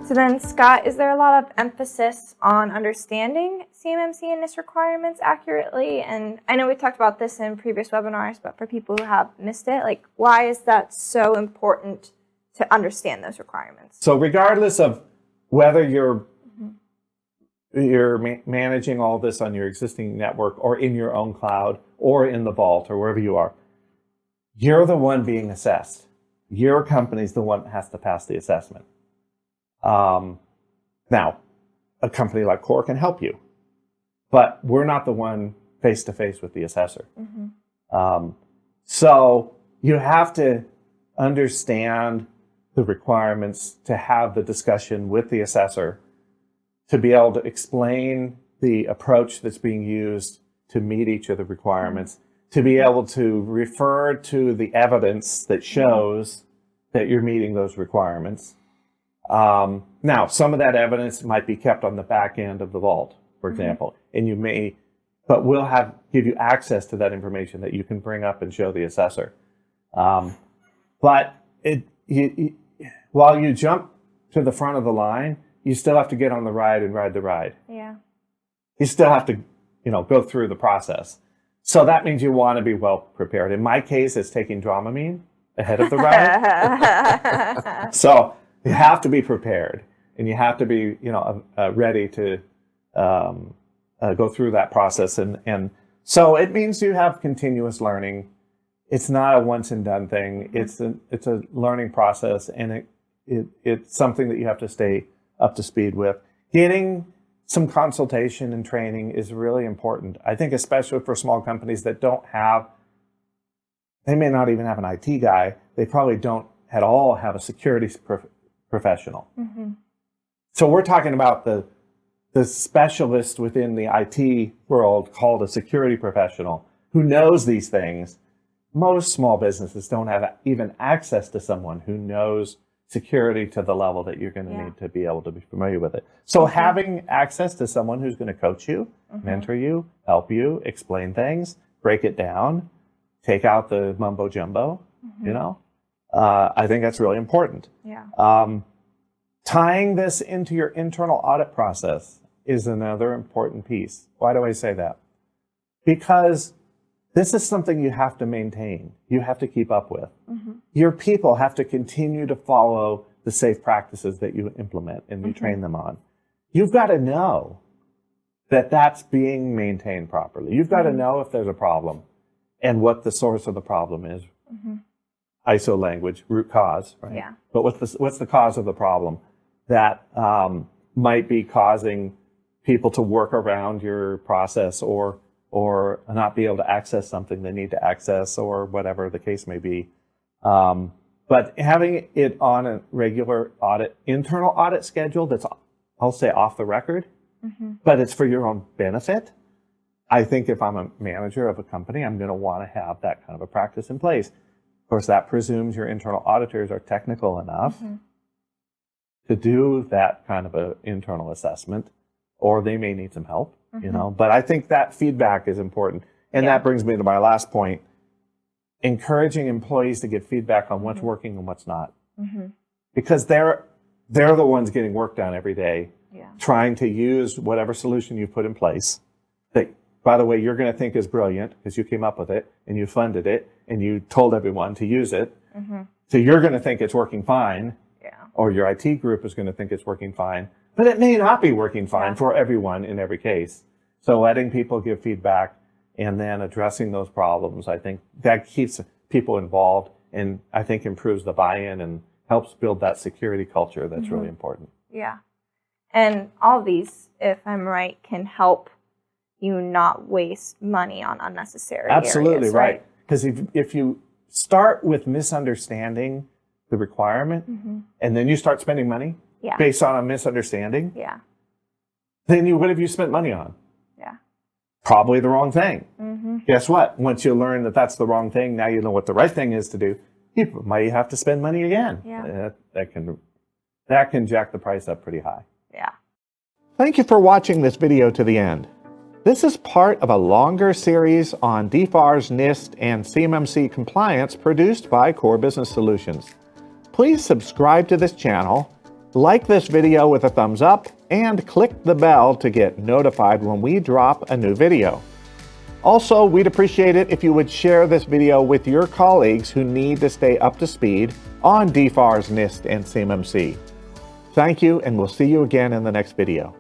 So then, Scott, is there a lot of emphasis on understanding CMMC and NIST requirements accurately? And I know we talked about this in previous webinars, but for people who have missed it, like, why is that so important to understand those requirements? So regardless of whether you're managing all this on your existing network or in your own cloud or in the vault or wherever you are, you're the one being assessed. Your company's the one that has to pass the assessment. Now, a company like Core can help you, but we're not the one face-to-face with the assessor. So you have to understand the requirements to have the discussion with the assessor to be able to explain the approach that's being used to meet each of the requirements, to be able to refer to the evidence that shows that you're meeting those requirements. Now, some of that evidence might be kept on the back end of the vault, for example, and you may, but we'll give you access to that information that you can bring up and show the assessor. But while you jump to the front of the line, you still have to get on the ride and ride the ride. Yeah. You still have to, go through the process. So that means you want to be well prepared. In my case, it's taking Dramamine ahead of the ride. So you have to be prepared, and you have to be, ready to go through that process. And so it means you have continuous learning. It's not a once and done thing. It's a learning process, and it's something that you have to stay up to speed with. Getting some consultation and training is really important. I think especially for small companies that they may not even have an IT guy. They probably don't at all have a security professional. So we're talking about the specialist within the IT world called a security professional who knows these things. Most small businesses don't have even access to someone who knows security to the level that you're going to need to be able to be familiar with it. So having access to someone who's going to coach you, mentor you, help you, explain things, break it down, take out the mumbo jumbo, I think that's really important. Tying this into your internal audit process is another important piece. Why do I say that? Because this is something you have to maintain. You have to keep up with. Your people have to continue to follow the safe practices that you implement and you train them on. You've got to know that that's being maintained properly. You've got to know if there's a problem and what the source of the problem is. ISO language, root cause, right? Yeah. But what's the cause of the problem that might be causing people to work around your process or not be able to access something they need to access, or whatever the case may be. But having it on a regular internal audit schedule that's, I'll say, off the record, but it's for your own benefit. I think if I'm a manager of a company, I'm going to want to have that kind of a practice in place. Of course, that presumes your internal auditors are technical enough to do that kind of an internal assessment, or they may need some help. But I think that feedback is important. And that brings me to my last point, encouraging employees to give feedback on what's working and what's not. Because they're the ones getting work done every day, trying to use whatever solution you put in place that, by the way, you're going to think is brilliant because you came up with it and you funded it and you told everyone to use it. So you're going to think it's working fine, or your IT group is going to think it's working fine. But it may not be working fine for everyone in every case. So letting people give feedback and then addressing those problems, I think that keeps people involved and I think improves the buy-in and helps build that security culture that's really important. Yeah. And all of these, if I'm right, can help you not waste money on unnecessary Absolutely areas, right. Because if you start with misunderstanding the requirement and then you start spending money, based on a misunderstanding, then what have you spent money on? Probably the wrong thing. Guess what? Once you learn that that's the wrong thing, now you know what the right thing is to do. You might have to spend money again. That can jack the price up pretty high. Thank you for watching this video to the end. This is part of a longer series on DFARS, NIST, and CMMC compliance produced by Core Business Solutions. Please subscribe to this channel Like this video with a thumbs up and click the bell to get notified when we drop a new video. Also, we'd appreciate it if you would share this video with your colleagues who need to stay up to speed on DFARS, NIST, and CMMC. Thank you, and we'll see you again in the next video.